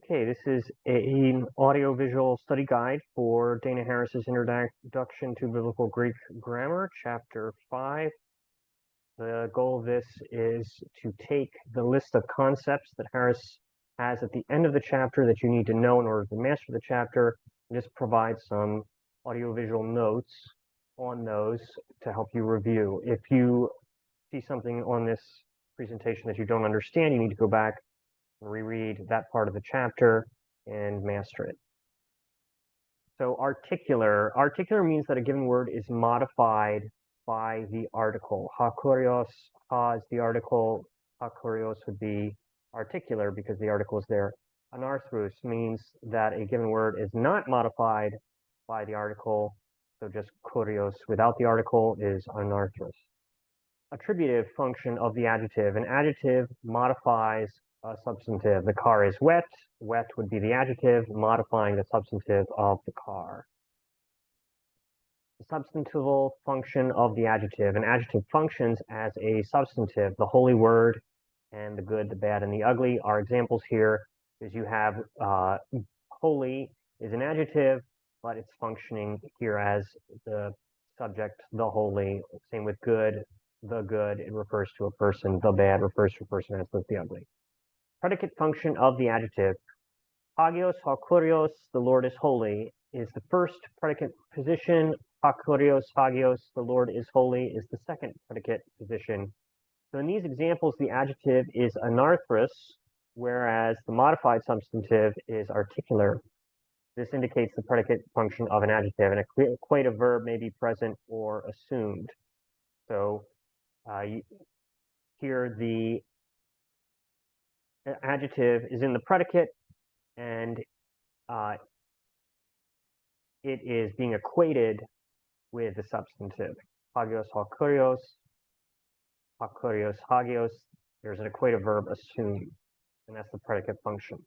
Okay, this is an audiovisual study guide for Dana Harris's Introduction to Biblical Greek Grammar, Chapter 5. The goal of this is to take the list of concepts that Harris has at the end of the chapter that you need to know in order to master the chapter, and just provide some audiovisual notes on those to help you review. If you see something on this presentation that you don't understand, you need to go back reread that part of the chapter and master it. So articular means that a given word is modified by the article. Hakurios, ha is the article, hakurios would be articular because the article is there. Anarthrous means that a given word is not modified by the article, so just kurios without the article is anarthrous. Attributive function of the adjective. An adjective modifies a substantive. The car is wet. Wet would be the adjective modifying the substantive of the car. The substantival function of the adjective. An adjective functions as a substantive. The holy word and the good, the bad, and the ugly are examples here, because you have holy is an adjective, but it's functioning here as the subject, the holy. Same with good, the good, it refers to a person. The bad refers to a person, as does the ugly. Predicate function of the adjective. Hagios, hakurios, the Lord is holy, is the first predicate position. Hakurios, hagios, the Lord is holy, is the second predicate position. So in these examples, the adjective is anarthrous, whereas the modified substantive is articular. This indicates the predicate function of an adjective. An equative verb may be present or assumed. So here the adjective is in the predicate, and it is being equated with the substantive. Hagios, hakurios, hakurios, hagios. There's an equative verb assumed, and that's the predicate function.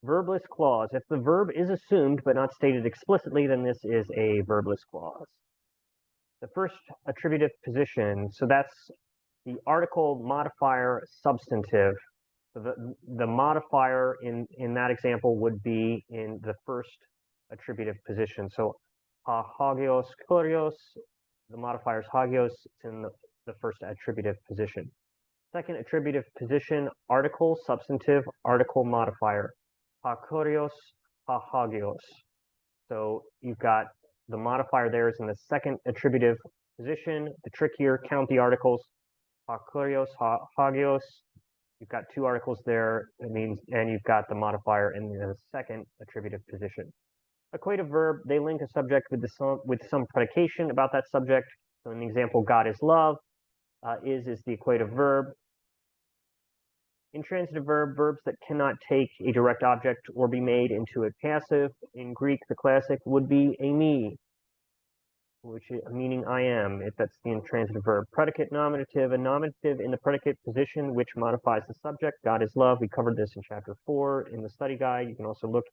Verbless clause. If the verb is assumed but not stated explicitly, then this is a verbless clause. The first attributive position, so that's the article, modifier, substantive. So the modifier in that example would be in the first attributive position. So hagios, kurios, the modifier is hagios, it's in the first attributive position. Second attributive position, article, substantive, article, modifier. Hakurios, hagios. So you've got the modifier there is in the second attributive position. The trick here, count the articles. Hakurios, hagios. You've got two articles there. It means, and you've got the modifier in the second attributive position. Equative verb, they link a subject with some predication about that subject. So in the example, God is love, is the equative verb. Intransitive verb, verbs that cannot take a direct object or be made into a passive. In Greek, the classic would be eimi, which is meaning I am, if that's the intransitive verb. Predicate nominative, a nominative in the predicate position, which modifies the subject. God is love. We covered this in chapter 4 in the study guide. You can also look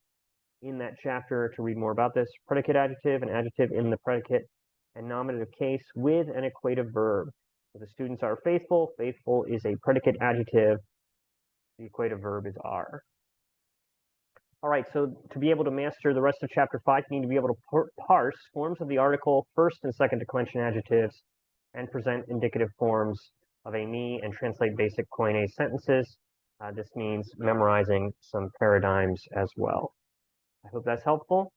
in that chapter to read more about this. Predicate adjective, an adjective in the predicate and nominative case with an equative verb. So the students are faithful. Faithful is a predicate adjective. The equative verb is are. All right, so to be able to master the rest of chapter 5, you need to be able to parse forms of the article, first and second declension adjectives, and present indicative forms of a me and translate basic Koine sentences. This means memorizing some paradigms as well. I hope that's helpful.